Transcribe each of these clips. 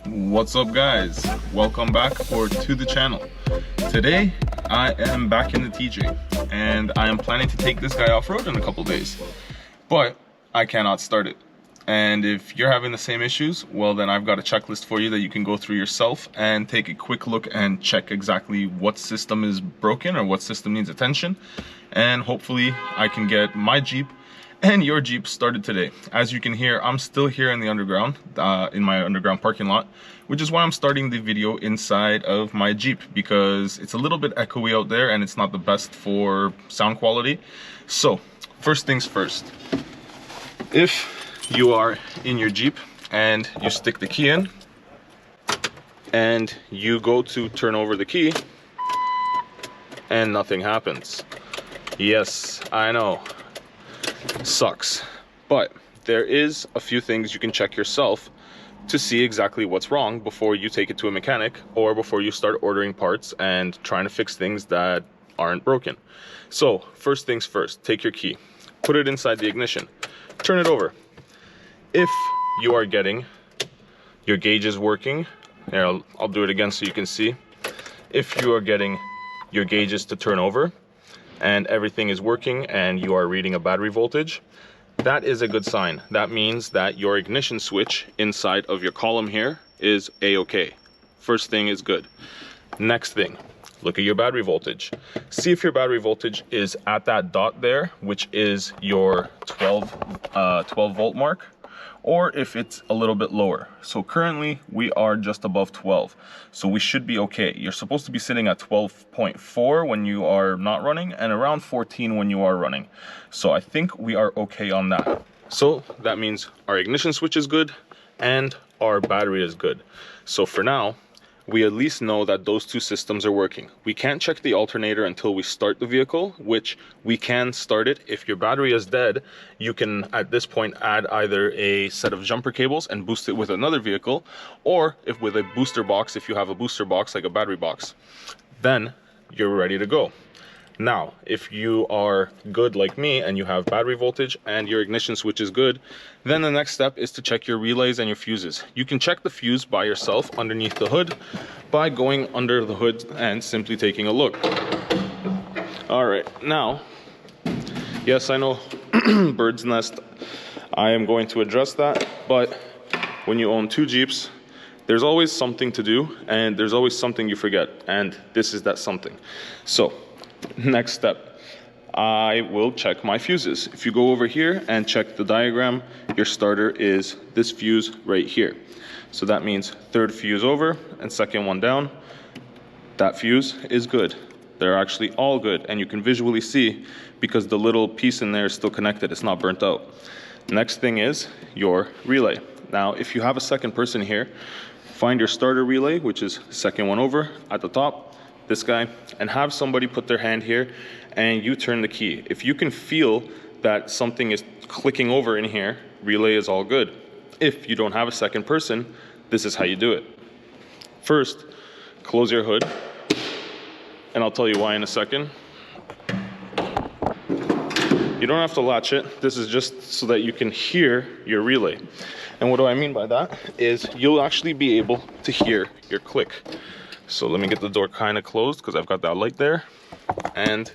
What's up guys, welcome back or to the channel. Today I am back in the TJ and I am planning to take this guy off-road in a couple days, but I cannot start it. And if you're having the same issues, well then I've got a checklist for you that you can go through yourself and take a quick look and check exactly what system is broken or what system needs attention, and hopefully I can get my Jeep and your Jeep started today. As you can hear, I'm still here in the underground, in my underground parking lot, which is why I'm starting the video inside of my Jeep, because it's a little bit echoey out there and it's not the best for sound quality. So, first things first. If you are in your Jeep and you stick the key in and you go to turn over the key and nothing happens. Yes, I know. Sucks, but there is a few things you can check yourself to see exactly what's wrong before you take it to a mechanic or before you start ordering parts and trying to fix things that aren't broken. So first things first, take your key, put it inside the ignition, turn it over. If you are getting your gauges working, here I'll do it again so you can see. If you are getting your gauges to turn over and everything is working and you are reading a battery voltage, that is a good sign. That means that your ignition switch inside of your column here is a-okay. First thing is good. Next thing, look at your battery voltage. See if your battery voltage is at that dot there, which is your 12 volt mark, or if it's a little bit lower. So currently we are just above 12, so we should be okay. You're supposed to be sitting at 12.4 when you are not running and around 14 when you are running. So I think we are okay on that. So that means our ignition switch is good and our battery is good. So for now, we at least know that those two systems are working. We can't check the alternator until we start the vehicle, which we can start it. If your battery is dead, you can at this point add either a set of jumper cables and boost it with another vehicle, or if with a booster box, if you have a booster box like a battery box, then you're ready to go. Now, if you are good like me and you have battery voltage and your ignition switch is good, then the next step is to check your relays and your fuses. You can check the fuse by yourself underneath the hood by going under the hood and simply taking a look. All right, now, yes, I know, bird's nest. I am going to address that, but when you own two Jeeps, there's always something to do and there's always something you forget, and this is that something. So, next step, I will check my fuses. If you go over here and check the diagram, your starter is this fuse right here. So that means third fuse over and second one down. That fuse is good. They're actually all good, and you can visually see because the little piece in there is still connected, it's not burnt out. Next thing is your relay. Now, if you have a second person here, find your starter relay, which is second one over at the top, this guy, and have somebody put their hand here and you turn the key. If you can feel that something is clicking over in here, relay is all good. If you don't have a second person, this is how you do it. First, close your hood, and I'll tell you why in a second. You don't have to latch it. This is just so that you can hear your relay. And what do I mean by that is you'll actually be able to hear your click. So let me get the door kind of closed because I've got that light there. And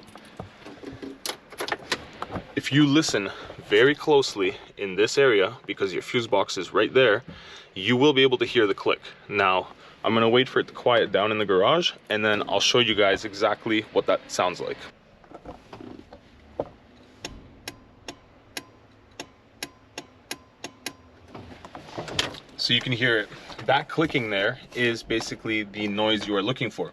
if you listen very closely in this area, because your fuse box is right there, you will be able to hear the click. Now, I'm going to wait for it to quiet down in the garage, and then I'll show you guys exactly what that sounds like. So you can hear it. That clicking there is basically the noise you are looking for.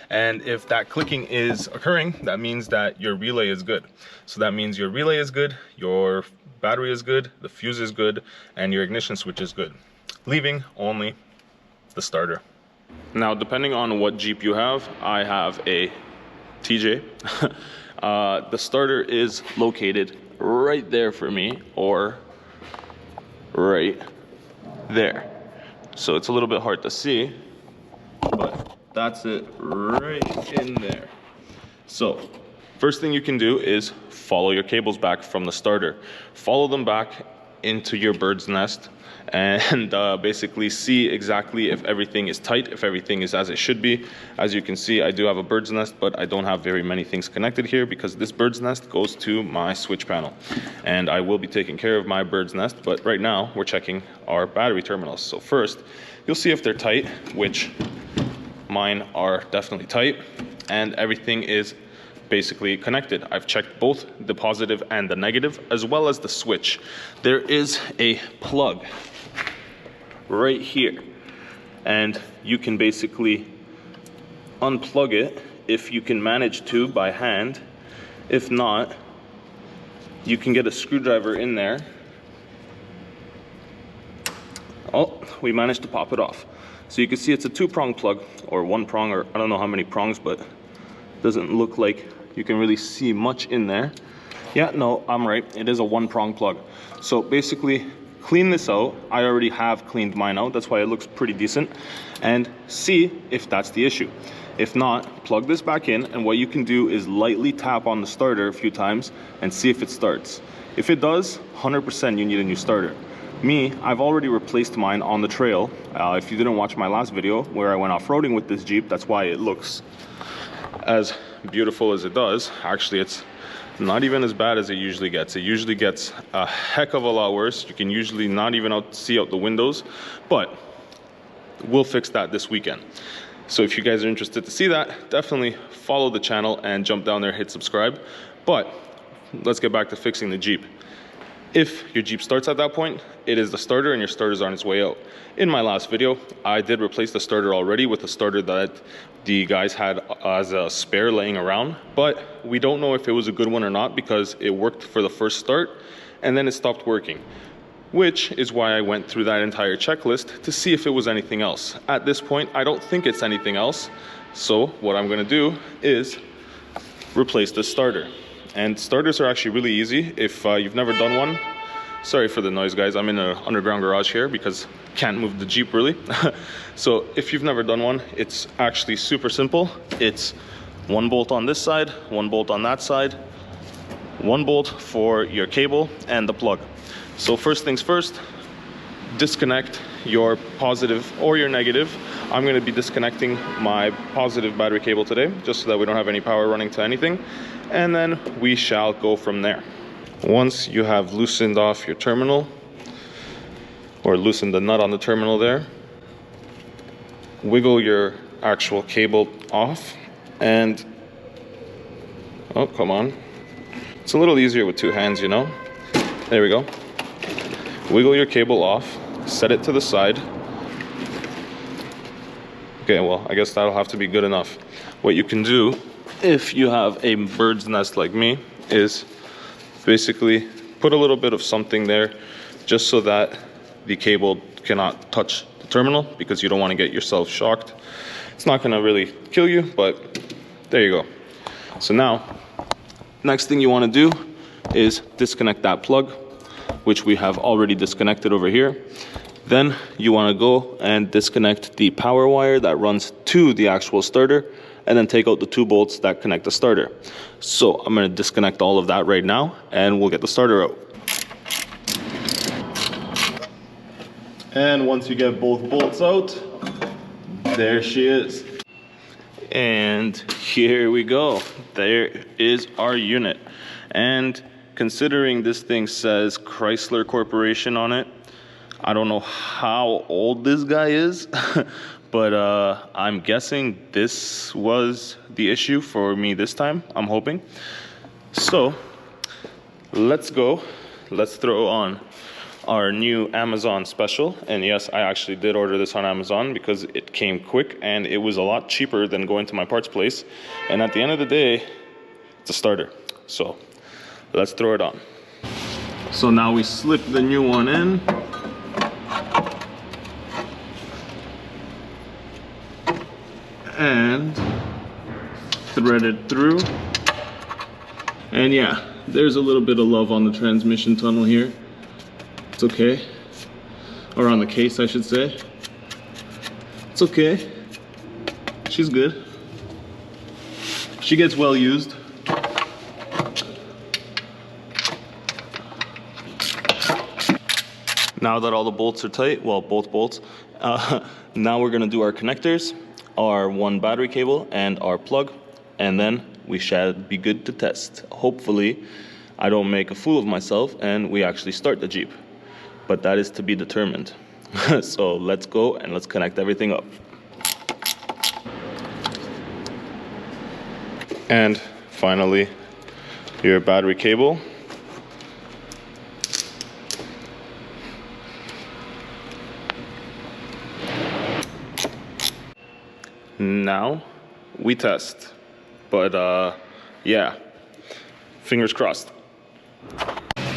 And if that clicking is occurring, that means that your relay is good. So that means your relay is good, your battery is good, the fuse is good, and your ignition switch is good. Leaving only the starter. Now, depending on what Jeep you have, I have a TJ. The starter is located right there for me, or right there. So it's a little bit hard to see, but that's it right in there. So first thing you can do is follow your cables back from the starter. Follow them back into your bird's nest and basically see exactly if everything is tight, if everything is as it should be. As you can see, I do have a bird's nest, but I don't have very many things connected here because this bird's nest goes to my switch panel, and I will be taking care of my bird's nest. But right now we're checking our battery terminals. So first, you'll see if they're tight, which mine are definitely tight, and everything is basically connected. I've checked both the positive and the negative, as well as the switch. There is a plug right here, and you can basically unplug it if you can manage to by hand. If not, you can get a screwdriver in there. Oh, we managed to pop it off. So you can see it's a 2-prong plug, or 1 prong, or I don't know how many prongs, but doesn't look like you can really see much in there. Yeah, no, I'm right. It is a 1-prong plug. So basically, clean this out. I already have cleaned mine out. That's why it looks pretty decent. And see if that's the issue. If not, plug this back in, and what you can do is lightly tap on the starter a few times and see if it starts. If it does, 100% you need a new starter. Me, I've already replaced mine on the trail. If you didn't watch my last video where I went off-roading with this Jeep, that's why it looks as beautiful as it does. Actually, it's not even as bad as it usually gets. It usually gets a heck of a lot worse. You can usually not even see out the windows, but we'll fix that this weekend. So if you guys are interested to see that, definitely follow the channel and jump down there, hit subscribe. But let's get back to fixing the Jeep. If your Jeep starts at that point, it is the starter, and your starter's on its way out. In my last video, I did replace the starter already with a starter that the guys had as a spare laying around, but we don't know if it was a good one or not because it worked for the first start and then it stopped working, which is why I went through that entire checklist to see if it was anything else. At this point, I don't think it's anything else. So what I'm gonna do is replace the starter. And starters are actually really easy. If you've never done one, sorry for the noise, guys. I'm in an underground garage here because can't move the Jeep really. So if you've never done one, it's actually super simple. It's 1 bolt on this side, 1 bolt on that side, 1 bolt for your cable and the plug. So first things first, disconnect your positive or your negative. I'm going to be disconnecting my positive battery cable today, just so that we don't have any power running to anything, and then we shall go from there. Once you have loosened off your terminal, or loosened the nut on the terminal there, wiggle your actual cable off, and oh, come on, it's a little easier with 2 hands, you know. There we go. Wiggle your cable off, set it to the side. Okay, well, I guess that'll have to be good enough. What you can do, if you have a bird's nest like me, is basically put a little bit of something there just so that the cable cannot touch the terminal, because you don't want to get yourself shocked. It's not going to really kill you, but there you go. So now, next thing you want to do is disconnect that plug, which we have already disconnected over here. Then you want to go and disconnect the power wire that runs to the actual starter, and then take out the 2 bolts that connect the starter. So I'm going to disconnect all of that right now, and we'll get the starter out. And once you get both bolts out, there she is. And here we go. There is our unit. And considering this thing says Chrysler Corporation on it, I don't know how old this guy is, but I'm guessing this was the issue for me this time, I'm hoping. So let's go. Let's throw on our new Amazon special. And yes, I actually did order this on Amazon because it came quick and it was a lot cheaper than going to my parts place. And at the end of the day, it's a starter. So let's throw it on. So now we slip the new one in. And thread it through. And yeah, there's a little bit of love on the transmission tunnel here. It's okay. Or on the case, I should say. It's okay. She's good. She gets well used. Now that all the bolts are tight, well, both bolts, now we're gonna do our connectors, our one battery cable, and our plug, and then we shall be good to test. Hopefully, I don't make a fool of myself and we actually start the Jeep. But that is to be determined. So let's go and let's connect everything up. And finally, your battery cable. Now we test, but yeah, fingers crossed.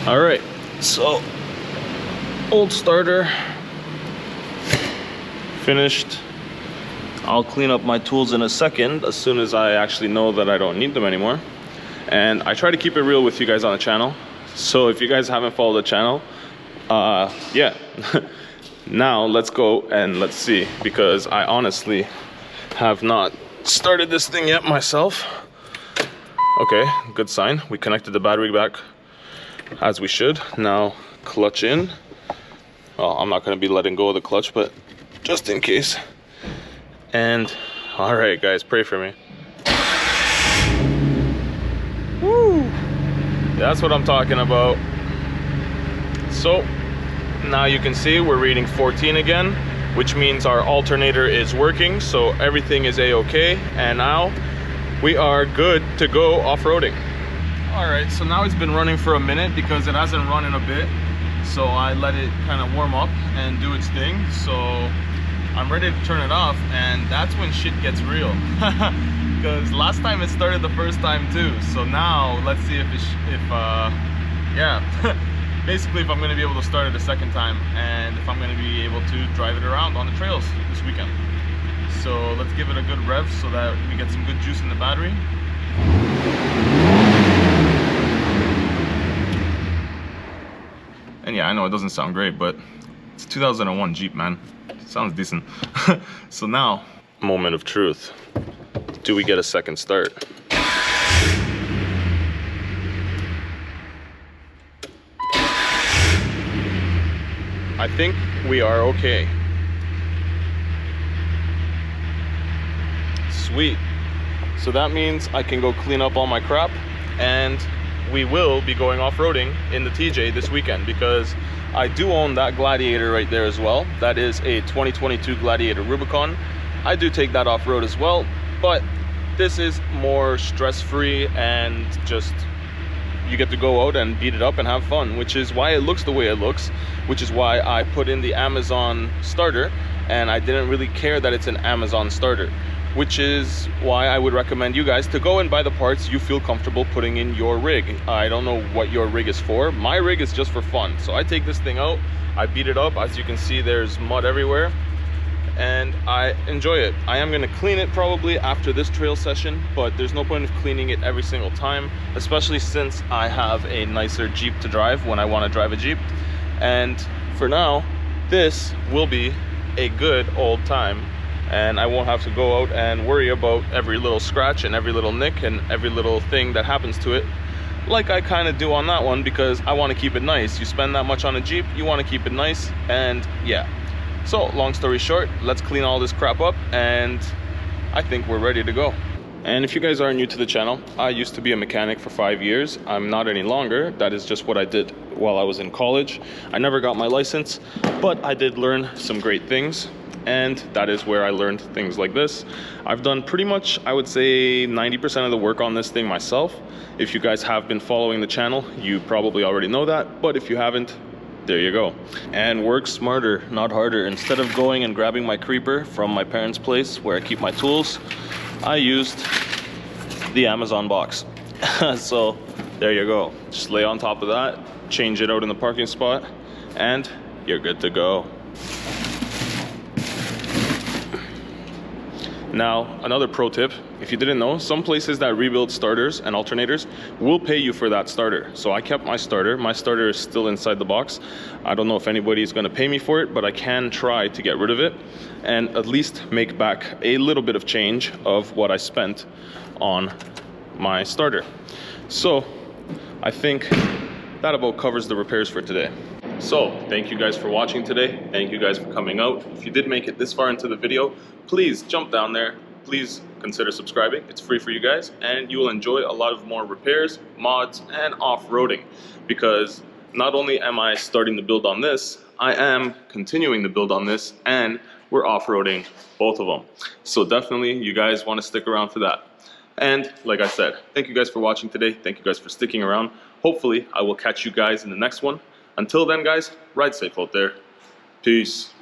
All right, so old starter finished. I'll clean up my tools in a second as soon as I actually know that I don't need them anymore. And I try to keep it real with you guys on the channel. So if you guys haven't followed the channel, yeah. Now let's go and let's see, because I honestly have not started this thing yet myself. Okay, good sign. We connected the battery back as we should. Now clutch in. Well, I'm not going to be letting go of the clutch, but just in case. And all right, guys, pray for me. Woo! That's what I'm talking about. So now you can see we're reading 14 again, which means our alternator is working, so everything is a-okay, and now we are good to go off-roading. All right, so now it's been running for a minute because it hasn't run in a bit, so I let it kind of warm up and do its thing. So I'm ready to turn it off, and that's when shit gets real. Because last time it started the first time too. So now let's see if yeah. Basically, if I'm going to be able to start it a second time, and if I'm going to be able to drive it around on the trails this weekend. So let's give it a good rev so that we get some good juice in the battery. And yeah, I know it doesn't sound great, but it's a 2001 Jeep, man. It sounds decent. So now, moment of truth. Do we get a second start? I think we are okay. Sweet. So that means I can go clean up all my crap, and we will be going off-roading in the TJ this weekend, because I do own that Gladiator right there as well. That is a 2022 Gladiator Rubicon. I do take that off-road as well, but this is more stress-free and just you get to go out and beat it up and have fun, which is why it looks the way it looks, which is why I put in the Amazon starter, and I didn't really care that it's an Amazon starter, which is why I would recommend you guys to go and buy the parts you feel comfortable putting in your rig. I don't know what your rig is for. My rig is just for fun. So I take this thing out, I beat it up. As you can see, there's mud everywhere, and I enjoy it. I am gonna clean it probably after this trail session, but there's no point of cleaning it every single time, especially since I have a nicer Jeep to drive when I wanna drive a Jeep. And for now, this will be a good old time, and I won't have to go out and worry about every little scratch and every little nick and every little thing that happens to it, like I kind of do on that one, because I want to keep it nice. You spend that much on a Jeep, you want to keep it nice, and yeah. So long story short, let's clean all this crap up, and I think we're ready to go. And if you guys are new to the channel, I used to be a mechanic for 5 years. I'm not any longer. That is just what I did while I was in college. I never got my license, but I did learn some great things, and that is where I learned things like this. I've done pretty much, I would say, 90% of the work on this thing myself. If you guys have been following the channel, you probably already know that, but if you haven't, there you go. And work smarter, not harder. Instead of going and grabbing my creeper from my parents' place where I keep my tools, I used the Amazon box. So there you go. Just lay on top of that, change it out in the parking spot, and you're good to go. Now, another pro tip, if you didn't know, some places that rebuild starters and alternators will pay you for that starter. So I kept my starter. My starter is still inside the box. I don't know if anybody's gonna pay me for it, but I can try to get rid of it and at least make back a little bit of change of what I spent on my starter. So I think that about covers the repairs for today. So thank you guys for watching today. Thank you guys for coming out. If you did make it this far into the video, please jump down there. Please consider subscribing. It's free for you guys, and you will enjoy a lot of more repairs, mods, and off-roading, because not only am I starting to build on this, I am continuing to build on this, and we're off-roading both of them. So definitely you guys want to stick around for that. And like I said, thank you guys for watching today. Thank you guys for sticking around. Hopefully I will catch you guys in the next one. Until then, guys, ride safe out there. Peace.